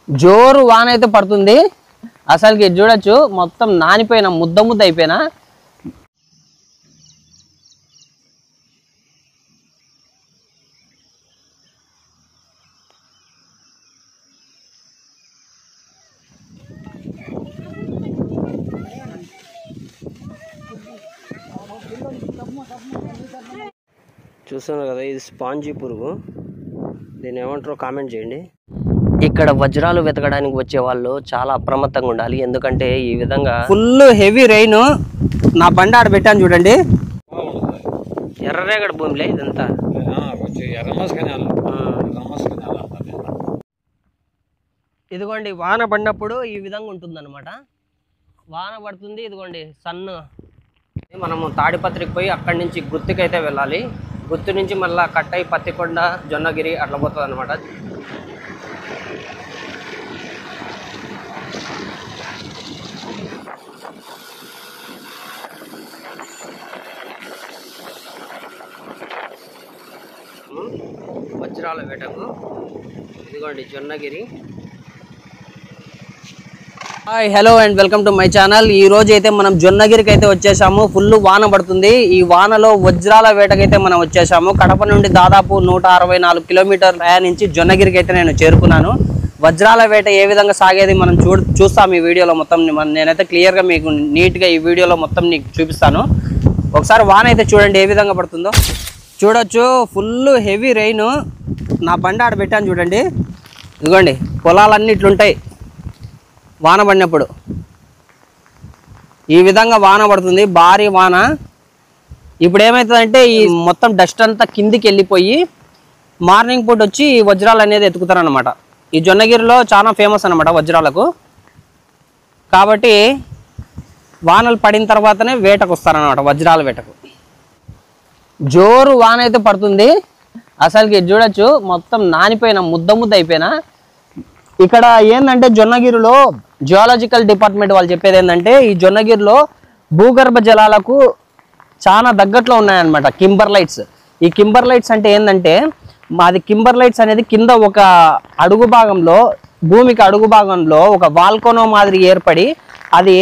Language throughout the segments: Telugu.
జోరు వాన అయితే పడుతుంది. అసలుకి చూడొచ్చు, మొత్తం నానిపోయిన ముద్ద ముద్ద అయిపోయినా. చూస్తున్నారు కదా, ఇది స్పాంజీ పురుగు. దీన్ని ఏమంటారో కామెంట్ చేయండి. ఇక్కడ వజ్రాలు వెతకడానికి వచ్చే వాళ్ళు చాలా అప్రమత్తంగా ఉండాలి. ఎందుకంటే ఈ విధంగా ఫుల్ హెవీ రెయిన్. నా బండి ఆడ పెట్టాను చూడండి. ఎర్రరేగడి భూమిలే ఇదంతా. ఇదిగోండి, వాన పడినప్పుడు ఈ విధంగా ఉంటుందన్నమాట. వాన పడుతుంది. ఇదిగోండి సన్ను. మనము తాడిపత్రికి పోయి అక్కడి నుంచి గుత్తికైతే వెళ్ళాలి. గుత్తి నుంచి మళ్ళీ కట్టై పత్తికొండ, జొన్నగిరి అట్లా పోతుంది అనమాట. వజ్రాల వేటకు ఇదిగోండి Jonnagiri. Hi, hello and welcome to my channel. ఈ రోజు అయితే మనం జొన్నగిరికి అయితే వచ్చేసాము. ఫుల్ వాన పడుతుంది. ఈ వానలో వజ్రాల వేటకైతే మనం వచ్చేసాము. కడప నుండి దాదాపు 164 కిలోమీటర్లు ప్రయాణించి జొన్నగిరికి అయితే నేను చేరుకున్నాను. వజ్రాల వేట ఏ విధంగా సాగేది మనం చూస్తాం ఈ వీడియోలో మొత్తం. నేనైతే క్లియర్గా మీకు నీట్గా ఈ వీడియోలో మొత్తం నీకు చూపిస్తాను. ఒకసారి వాన అయితే చూడండి ఏ విధంగా పడుతుందో. చూడొచ్చు, ఫుల్ హెవీ రెయిన్. నా బండి ఆడ పెట్టాను చూడండి. ఇదిగోండి, పొలాలన్నీ ఇట్లుంటాయి వాన పడినప్పుడు. ఈ విధంగా వాన పడుతుంది, భారీ వాన. ఇప్పుడు ఏమవుతుందంటే ఈ మొత్తం డస్ట్ అంతా కిందికి వెళ్ళిపోయి మార్నింగ్ పూట వచ్చి ఈ వజ్రాలు అనేది ఎత్తుకుతారనమాట. ఈ జొన్నగిరిలో చాలా ఫేమస్ అనమాట వజ్రాలకు. కాబట్టి వానలు పడిన తర్వాతనే వేటకు వస్తారనమాట, వజ్రాల వేటకు. జోరు వాన అయితే పడుతుంది. అసలుకి చూడొచ్చు, మొత్తం నానిపోయిన ముద్ద ముద్ద అయిపోయినా. ఇక్కడ ఏంటంటే జొన్నగిరిలో జియాలజికల్ డిపార్ట్మెంట్ వాళ్ళు చెప్పేది ఏంటంటే ఈ జొన్నగిరిలో భూగర్భ జలాలకు చాలా దగ్గరలో ఉన్నాయన్నమాట కింబర్లైట్స్. ఈ కింబర్లైట్స్ అంటే ఏంటంటే మాది కింబర్లైట్స్ అనేది కింద ఒక అడుగు భాగంలో, భూమికి అడుగు భాగంలో ఒక వాల్కోనో మాదిరి ఏర్పడి అది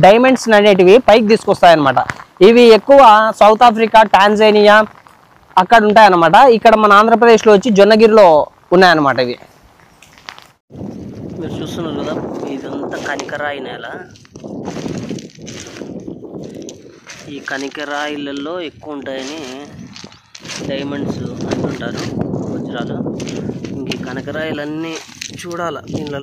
డైమండ్స్ అనేటివి పైకి తీసుకొస్తాయన్నమాట. ఇవి ఎక్కువ సౌత్ ఆఫ్రికా, టాంజానియా అక్కడ ఉంటాయన్నమాట. ఇక్కడ మన ఆంధ్రప్రదేశ్లో వచ్చి జొన్నగిరిలో ఉన్నాయన్నమాట ఇవి. మీరు చూస్తున్నారు కదా, ఇదంతా కనికరాయి నేల. ఈ కనికరాయిలలో ఎక్కువ ఉంటాయని డైమండ్స్ అంటుంటారు, వజ్రాలు. ఇంక ఈ కనకరాయిలన్నీ చూడాల దీనిలో.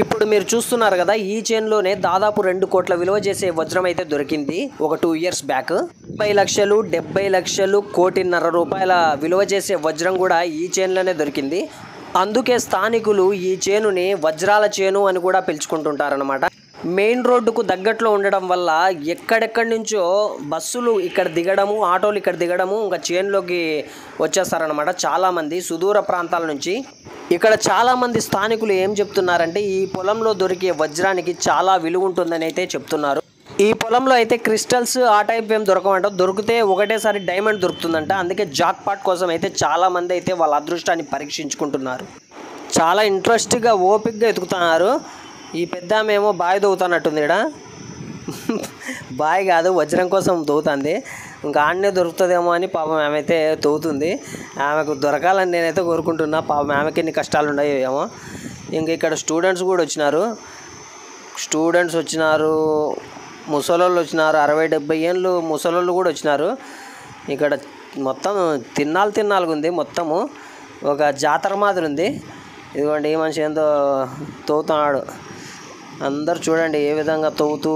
ఇప్పుడు మీరు చూస్తున్నారు కదా, ఈ చైన్లోనే దాదాపు 2 కోట్ల విలువ చేసే వజ్రం అయితే దొరికింది ఒక 2 ఇయర్స్ బ్యాక్. 30 లక్షలు, 70 లక్షలు, 1.5 కోటి రూపాయల విలువ చేసే వజ్రం కూడా ఈ చైన్లోనే దొరికింది. అందుకే స్థానికులు ఈ చేనుని వజ్రాల చేను అని కూడా పిలుచుకుంటుంటారనమాట. మెయిన్ రోడ్డుకు దగ్గరలో ఉండడం వల్ల ఎక్కడెక్కడి నుంచో బస్సులు ఇక్కడ దిగడము, ఆటోలు ఇక్కడ దిగడము, ఇంకా చేనులోకి వచ్చేస్తారనమాట చాలామంది సుదూర ప్రాంతాల నుంచి. ఇక్కడ చాలామంది స్థానికులు ఏం చెప్తున్నారంటే ఈ పొలంలో దొరికే వజ్రానికి చాలా విలువ ఉంటుందని అయితే చెప్తున్నారు. ఈ పొలంలో అయితే క్రిస్టల్స్ ఆ టైప్ ఏం దొరకమంట. దొరికితే ఒకటేసారి డైమండ్ దొరుకుతుందంట. అందుకే జాక్ పాట్ కోసం అయితే చాలామంది అయితే వాళ్ళ అదృష్టాన్ని పరీక్షించుకుంటున్నారు. చాలా ఇంట్రెస్ట్గా ఓపిక్గా ఎతుకుతున్నారు. ఈ పెద్ద ఆమెమో బావి దొవుతున్నట్టుంది. ఇక్కడ బావి కాదు, వజ్రం కోసం దొవుతుంది. ఇంకా ఆడనే దొరుకుతుందేమో అని పాపం ఆమెతే తవ్వుతుంది. ఆమెకు దొరకాలని నేనైతే కోరుకుంటున్నా. పాపం ఆమెకి ఎన్ని కష్టాలు ఉన్నాయో ఏమో. ఇంకా ఇక్కడ స్టూడెంట్స్ కూడా వచ్చినారు. ముసలోళ్ళు వచ్చినారు. 60-70 ఏళ్ళు ముసలోళ్ళు కూడా వచ్చినారు. ఇక్కడ మొత్తం తిన్నాలుగా ఉంది. మొత్తము ఒక జాతర మాదిరి ఉంది. ఇదిగోండి, ఈ మనిషి ఏందో తవ్వుతున్నాడు. అందరు చూడండి ఏ విధంగా తవ్వుతూ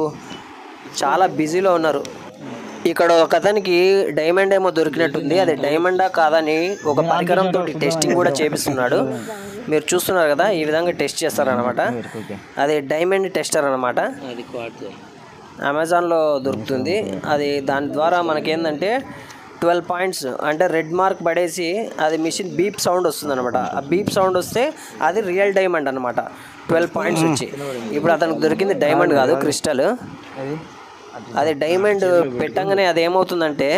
చాలా బిజీలో ఉన్నారు. ఇక్కడ ఒక అతనికి డైమండ్ ఏమో దొరికినట్టుంది. అది డైమండా కాదని ఒక పరికరంతో టెస్టింగ్ కూడా చేపిస్తున్నాడు. మీరు చూస్తున్నారు కదా, ఈ విధంగా టెస్ట్ చేస్తారనమాట. అది డైమండ్ టెస్టర్ అనమాట. అమెజాన్లో దొరుకుతుంది అది. దాని ద్వారా మనకేంటంటే 12 పాయింట్స్ అంటే రెడ్ మార్క్ పడేసి అది మిషన్ బీప్ సౌండ్ వస్తుంది అనమాట. ఆ బీప్ సౌండ్ వస్తే అది రియల్ డైమండ్ అనమాట. 12 పాయింట్స్ వచ్చి ఇప్పుడు అతనికి దొరికింది డైమండ్ కాదు, క్రిస్టల్. అది డైమండ్ పెట్టంగానే అది ఏమవుతుందంటే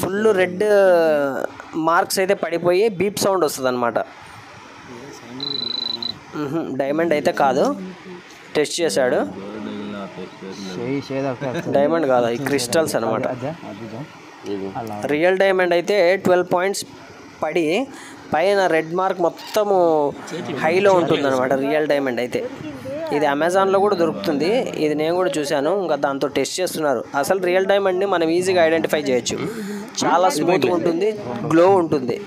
ఫుల్ రెడ్ మార్క్స్ అయితే పడిపోయి బీప్ సౌండ్ వస్తుంది అనమాట. డైమండ్ అయితే కాదు, టెస్ట్ చేశాడు. డైమండ్ కాదు, ఈ క్రిస్టల్స్ అనమాట. రియల్ డైమండ్ అయితే 12 పాయింట్స్ పడి పైన రెడ్ మార్క్ మొత్తము హైలో ఉంటుంది అనమాట రియల్ డైమండ్ అయితే. ఇది అమెజాన్లో కూడా దొరుకుతుంది, ఇది నేను కూడా చూశాను. ఇంకా దాంతో టెస్ట్ చేస్తున్నారు. అసలు రియల్ డైమండ్ని మనం ఈజీగా ఐడెంటిఫై చేయొచ్చు. చాలా స్మూత్గా ఉంటుంది, గ్లో ఉంటుంది.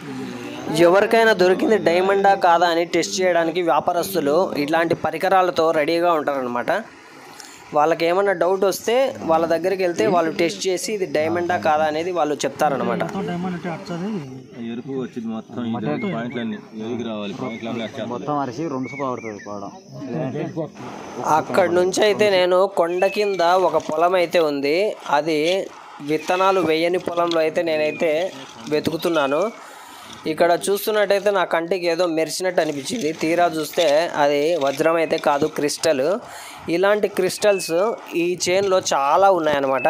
ఎవరికైనా దొరికింది డైమండా కాదా అని టెస్ట్ చేయడానికి వ్యాపారస్తులు ఇట్లాంటి పరికరాలతో రెడీగా ఉంటారనమాట. వాళ్ళకి ఏమన్నా డౌట్ వస్తే వాళ్ళ దగ్గరికి వెళ్తే వాళ్ళు టెస్ట్ చేసి ఇది డైమండా కాదా అనేది వాళ్ళు చెప్తారనమాట. అక్కడ నుంచి అయితే నేను కొండ కింద ఒక పొలం అయితే ఉంది, అది విత్తనాలు వేయని పొలంలో అయితే నేనైతే వెతుకుతున్నాను. ఇక్కడ చూస్తున్నట్టయితే నా కంటికి ఏదో మెరిసినట్టు అనిపించింది. తీరా చూస్తే అది వజ్రం అయితే కాదు, క్రిస్టల్. ఇలాంటి క్రిస్టల్స్ ఈ చైన్లో చాలా ఉన్నాయన్నమాట.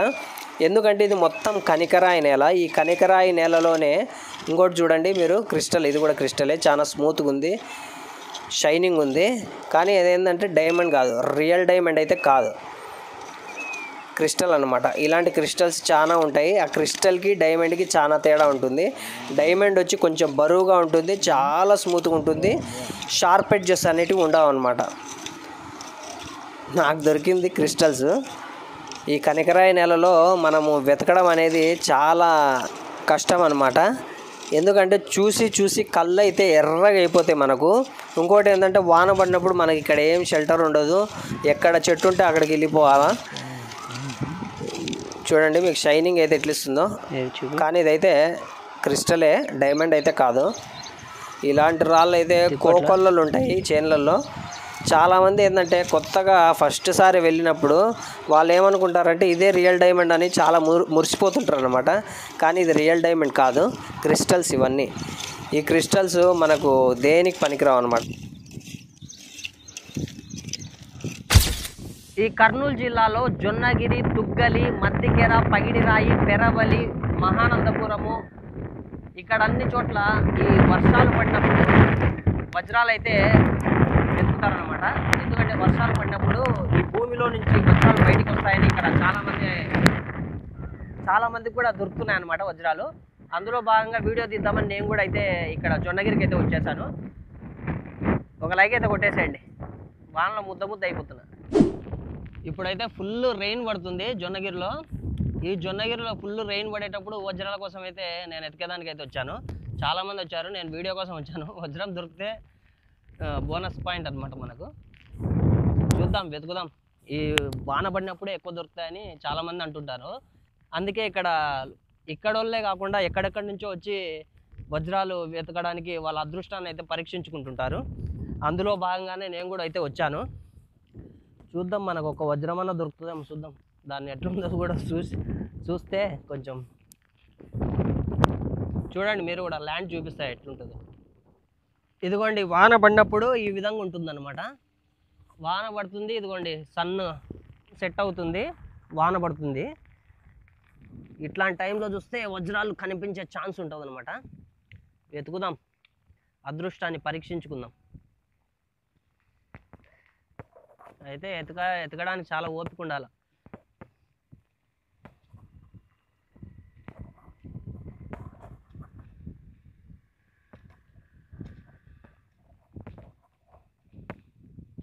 ఎందుకంటే ఇది మొత్తం కనికరాయి నేల. ఈ కనికరాయి నేలలోనే ఇంకోటి చూడండి మీరు, క్రిస్టల్. ఇది కూడా క్రిస్టలే, చాలా స్మూత్గా ఉంది, షైనింగ్ ఉంది. కానీ అదేంటంటే డైమండ్ కాదు, రియల్ డైమండ్ అయితే కాదు, క్రిస్టల్ అనమాట. ఇలాంటి క్రిస్టల్స్ చాలా ఉంటాయి. ఆ క్రిస్టల్కి డైమండ్కి చాలా తేడా ఉంటుంది. డైమండ్ వచ్చి కొంచెం బరువుగా ఉంటుంది, చాలా స్మూత్గా ఉంటుంది, షార్ప్ ఎడ్జెస్ అనేటివి ఉండవు అనమాట. నాకు దొరికింది క్రిస్టల్స్. ఈ కనికరాయి నేలలో మనము వెతకడం అనేది చాలా కష్టం అనమాట. ఎందుకంటే చూసి చూసి కళ్ళు అయితే ఎర్రగా అయిపోతాయి మనకు. ఇంకోటి ఏంటంటే వాన పడినప్పుడు మనకి ఇక్కడ ఏం షెల్టర్ ఉండదు, ఎక్కడ చెట్టు ఉంటే అక్కడికి వెళ్ళిపోవాలా. చూడండి మీకు షైనింగ్ అయితే ఎట్లా ఇస్తుందో. కానీ ఇదైతే క్రిస్టలే, డైమండ్ అయితే కాదు. ఇలాంటి రాళ్ళు అయితే కోకొల్లలు ఉంటాయి చైన్లలో. చాలామంది ఏంటంటే కొత్తగా ఫస్ట్ సారి వెళ్ళినప్పుడు వాళ్ళు ఏమనుకుంటారంటే ఇదే రియల్ డైమండ్ అని చాలా మురిసిపోతుంటారు అనమాట. కానీ ఇది రియల్ డైమండ్ కాదు, క్రిస్టల్స్ ఇవన్నీ. ఈ క్రిస్టల్స్ మనకు దేనికి పనికిరావు అనమాట. ఈ కర్నూలు జిల్లాలో జొన్నగిరి, తుగ్గలి, మద్దికెర, పగిడిరాయి, పెరవలి, మహానందపురము, ఇక్కడ అన్ని చోట్ల ఈ వర్షాలు పడినప్పుడు వజ్రాలు అయితే వెతుకుతారనమాట. ఎందుకంటే వర్షాలు పడినప్పుడు ఈ భూమిలో నుంచి వజ్రాలు బయటికి వస్తాయని ఇక్కడ చాలామందికి కూడా దొరుకుతున్నాయి అన్నమాట వజ్రాలు. అందులో భాగంగా వీడియో తీద్దామని నేను కూడా అయితే ఇక్కడ జొన్నగిరికి అయితే వచ్చేసాను. ఒక లైక్ అయితే కొట్టేసేయండి, వానలో ముద్ద అయిపోతున్నా. ఇప్పుడైతే ఫుల్ రెయిన్ పడుతుంది జొన్నగిరిలో. ఈ జొన్నగిరిలో ఫుల్ రెయిన్ పడేటప్పుడు వజ్రాల కోసం అయితే నేను ఎతికేదానికి అయితే వచ్చాను. చాలామంది వచ్చారు, నేను వీడియో కోసం వచ్చాను. వజ్రం దొరికితే బోనస్ పాయింట్ అనమాట మనకు. చూద్దాం, వెతుకుదాం. ఈ వాన పడినప్పుడే ఎక్కువ దొరుకుతాయని చాలామంది అంటుంటారు. అందుకే ఇక్కడ వాళ్ళే కాకుండా ఎక్కడెక్కడి నుంచో వచ్చి వజ్రాలు వెతకడానికి వాళ్ళ అదృష్టాన్ని అయితే పరీక్షించుకుంటుంటారు. అందులో భాగంగానే నేను కూడా అయితే వచ్చాను. చూద్దాం, మనకు ఒక వజ్రం అన్న దొరుకుతుందేమో చూద్దాం. దాన్ని ఎట్లుందో కూడా చూస్తే కొంచెం చూడండి మీరు కూడా, ల్యాండ్ చూపిస్తాయి ఎట్లుంటుందో. ఇదిగోండి వాన పడినప్పుడు ఈ విధంగా ఉంటుందన్నమాట. వాన పడుతుంది, ఇదిగోండి సన్ సెట్ అవుతుంది, వాన పడుతుంది. ఇట్లాంటి టైంలో చూస్తే వజ్రాలు కనిపించే ఛాన్స్ ఉంటుంది అనమాట. వెతుకుదాం, అదృష్టాన్ని పరీక్షించుకుందాం. అయితే ఎతకడానికి చాలా ఓపిక ఉండాలి.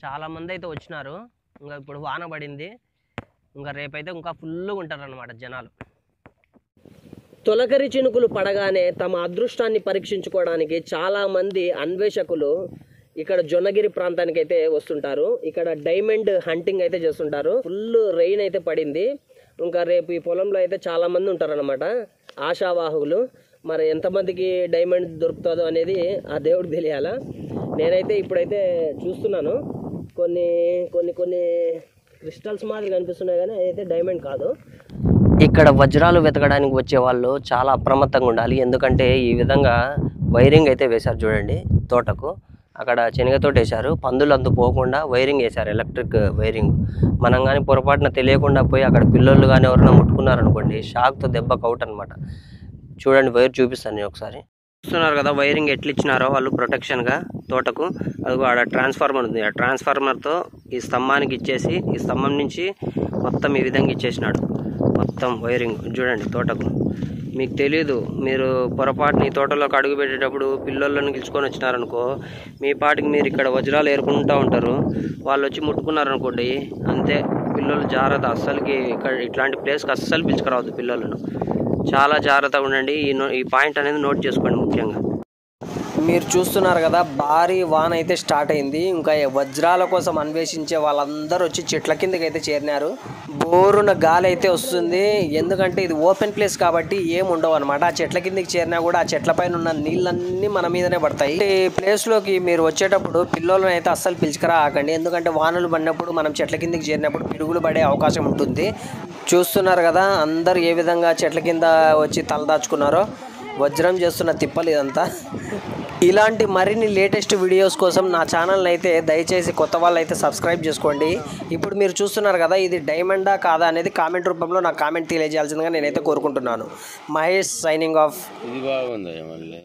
చాలామంది అయితే వచ్చినారు. ఇంకా ఇప్పుడు వాన పడింది, ఇంకా రేపైతే ఇంకా ఫుల్గా ఉంటారన్నమాట జనాలు. తొలకరి చినుకులు పడగానే తమ అదృష్టాన్ని పరీక్షించుకోవడానికి చాలామంది అన్వేషకులు ఇక్కడ జొన్నగిరి ప్రాంతానికి అయితే వస్తుంటారు. ఇక్కడ డైమండ్ హంటింగ్ అయితే చేస్తుంటారు. ఫుల్ రెయిన్ అయితే పడింది. ఇంకా రేపు ఈ పొలంలో అయితే చాలామంది ఉంటారన్నమాట, ఆశావాహులు. మరి ఎంతమందికి డైమండ్ దొరుకుతుందో అనేది ఆ దేవుడికి తెలియాలా. నేనైతే ఇప్పుడైతే చూస్తున్నాను, కొన్ని క్రిస్టల్స్ మాదిరి కనిపిస్తున్నాయి, కానీ అయితే డైమండ్ కాదు. ఇక్కడ వజ్రాలు వెతకడానికి వచ్చే వాళ్ళు చాలా అప్రమత్తంగా ఉండాలి. ఎందుకంటే ఈ విధంగా వైరింగ్ అయితే వేశారు చూడండి. తోటకు అక్కడ శనగతోట వేశారు. పందులు అందు పోకుండా వైరింగ్ వేశారు, ఎలక్ట్రిక్ వైరింగ్. మనం కానీ పొరపాటున తెలియకుండా పోయి అక్కడ పిల్లలు కానీ ఎవరైనా ముట్టుకున్నారనుకోండి, షాక్తో దెబ్బకు అవుట్ అనమాట. చూడండి, వైర్ చూపిస్తాను నేను ఒకసారి. చూస్తున్నారు కదా వైరింగ్ ఎట్లా ఇచ్చినారో వాళ్ళు ప్రొటెక్షన్గా తోటకు. అది ఆడ ట్రాన్స్ఫార్మర్ ఉంది, ఆ ట్రాన్స్ఫార్మర్తో ఈ స్తంభానికి ఇచ్చేసి ఈ స్తంభం నుంచి మొత్తం ఈ విధంగా ఇచ్చేసినాడు మొత్తం వైరింగ్. చూడండి తోటకు. మీకు తెలీదు, మీరు పొరపాటున ఈ తోటలోకి అడుగు పెట్టేటప్పుడు పిల్లలను పిలుచుకొని వచ్చినారనుకో, మీ పాటికి మీరు ఇక్కడ వజ్రాలు ఏరుకుంటూ ఉంటారు. వాళ్ళు వచ్చి ముట్టుకున్నారనుకోండి, అంతే పిల్లలు జాగ్రత్త. అస్సలకి ఇక్కడ ఇట్లాంటి ప్లేస్కి అస్సలు పిలుచుకురావద్దు పిల్లలను. చాలా జాగ్రత్తగా ఉండండి. ఈ పాయింట్ అనేది నోట్ చేసుకోండి ముఖ్యంగా. మీరు చూస్తున్నారు కదా, భారీ వాన అయితే స్టార్ట్ అయింది. ఇంకా వజ్రాల కోసం అన్వేషించే వాళ్ళందరూ వచ్చి చెట్ల కిందకి అయితే చేరినారు. బోరున గాలి అయితే వస్తుంది, ఎందుకంటే ఇది ఓపెన్ ప్లేస్ కాబట్టి ఏం ఉండవు అనమాట. ఆ చెట్ల కిందకి చేరినా కూడా ఆ చెట్ల పైన ఉన్న నీళ్ళన్నీ మన మీదనే పడతాయి. ఈ ప్లేస్లోకి మీరు వచ్చేటప్పుడు పిల్లలను అయితే అస్సలు పిలుచుకురాకండి, ఎందుకంటే వానలు పడినప్పుడు మనం చెట్ల కిందకి చేరినప్పుడు పిడుగులు పడే అవకాశం ఉంటుంది. చూస్తున్నారు కదా అందరు ఏ విధంగా చెట్ల కింద వచ్చి తలదాచుకున్నారో. వజ్రం చేస్తున్న తిప్పలు ఇదంతా. ఇలాంటి మరిన్ని లేటెస్ట్ వీడియోస్ కోసం నా ఛానల్ని అయితే దయచేసి కొత్త వాళ్ళు అయితే సబ్స్క్రైబ్ చేసుకోండి. ఇప్పుడు మీరు చూస్తున్నారు కదా, ఇది డైమండా కాదా అనేది కామెంట్ రూపంలో నాకు కామెంట్ తెలియజేయాల్సిందిగా నేనైతే కోరుకుంటున్నాను. Mahesh signing off.